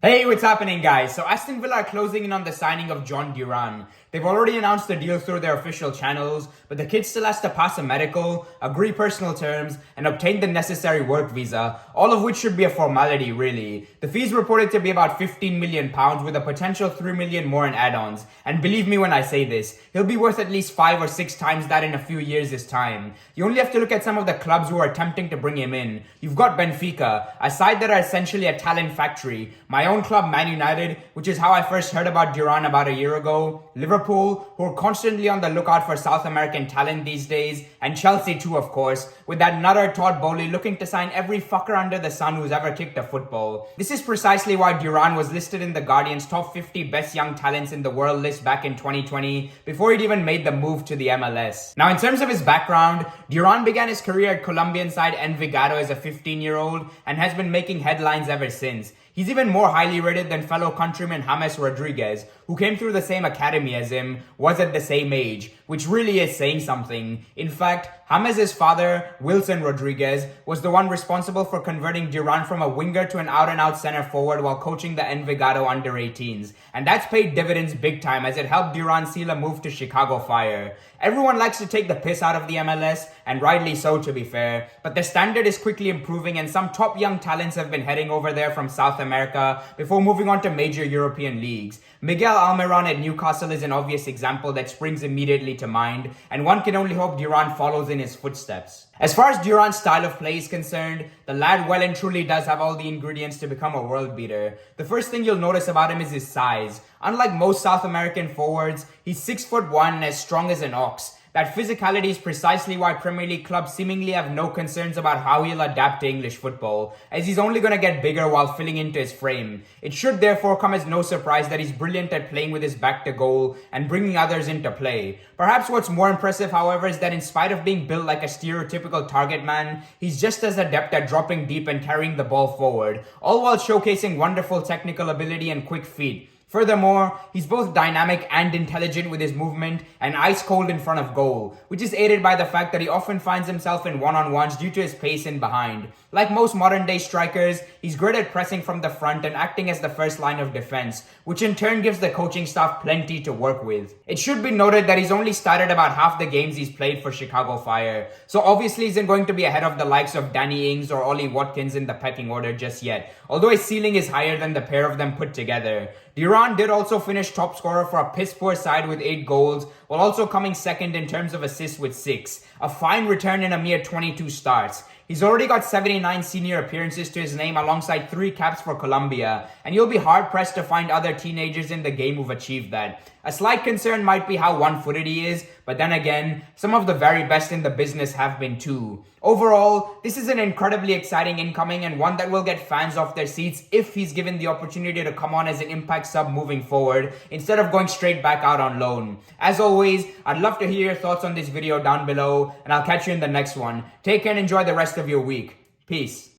Hey, what's happening, guys? So Aston Villa are closing in on the signing of Jhon Duran. They've already announced the deal through their official channels, but the kid still has to pass a medical, agree personal terms, and obtain the necessary work visa, all of which should be a formality, really. The fees reported to be about £15 million with a potential £3 million more in add-ons. And believe me when I say this, he'll be worth at least 5 or 6 times that in a few years' time. You only have to look at some of the clubs who are attempting to bring him in. You've got Benfica, a side that are essentially a talent factory. My own club, Man United, which is how I first heard about Duran about a year ago, Liverpool, who are constantly on the lookout for South American talent these days, and Chelsea too, of course, with that nutter Todd Bowley looking to sign every fucker under the sun who's ever kicked a football. This is precisely why Duran was listed in the Guardian's top 50 best young talents in the world list back in 2020, before he'd even made the move to the MLS. Now, in terms of his background, Duran began his career at Colombian side Envigado as a 15-year-old and has been making headlines ever since. He's even more highly rated than fellow countryman James Rodriguez, who came through the same academy as him, was at the same age, which really is saying something. In fact, James' father, Wilson Rodriguez, was the one responsible for converting Duran from a winger to an out-and-out center forward while coaching the Envigado under-18s. And that's paid dividends big time as it helped Duran seal a move to Chicago Fire. Everyone likes to take the piss out of the MLS, and rightly so to be fair, but the standard is quickly improving and some top young talents have been heading over there from South America before moving on to major European leagues. Miguel Almiron at Newcastle is an obvious example that springs immediately to mind, and one can only hope Duran follows in his footsteps. As far as Duran's style of play is concerned, the lad well and truly does have all the ingredients to become a world beater. The first thing you'll notice about him is his size. Unlike most South American forwards, he's 6'1" and as strong as an ox. That physicality is precisely why Premier League clubs seemingly have no concerns about how he'll adapt to English football, as he's only going to get bigger while filling into his frame. It should therefore come as no surprise that he's brilliant at playing with his back to goal and bringing others into play. Perhaps what's more impressive, however, is that in spite of being built like a stereotypical target man, he's just as adept at dropping deep and carrying the ball forward, all while showcasing wonderful technical ability and quick feet. Furthermore, he's both dynamic and intelligent with his movement and ice cold in front of goal, which is aided by the fact that he often finds himself in one-on-ones due to his pace in behind. Like most modern-day strikers, he's great at pressing from the front and acting as the first line of defense, which in turn gives the coaching staff plenty to work with. It should be noted that he's only started about half the games he's played for Chicago Fire, so obviously he isn't going to be ahead of the likes of Danny Ings or Ollie Watkins in the pecking order just yet, although his ceiling is higher than the pair of them put together. Duran did also finish top scorer for a piss-poor side with 8 goals, while also coming second in terms of assists with 6. A fine return in a mere 22 starts. He's already got 79 senior appearances to his name alongside 3 caps for Colombia, and you'll be hard-pressed to find other teenagers in the game who've achieved that. A slight concern might be how one-footed he is, but then again, some of the very best in the business have been too. Overall, this is an incredibly exciting incoming and one that will get fans off their seats if he's given the opportunity to come on as an impact sub moving forward, instead of going straight back out on loan. As always, I'd love to hear your thoughts on this video down below, and I'll catch you in the next one. Take care and enjoy the rest of your week. Peace.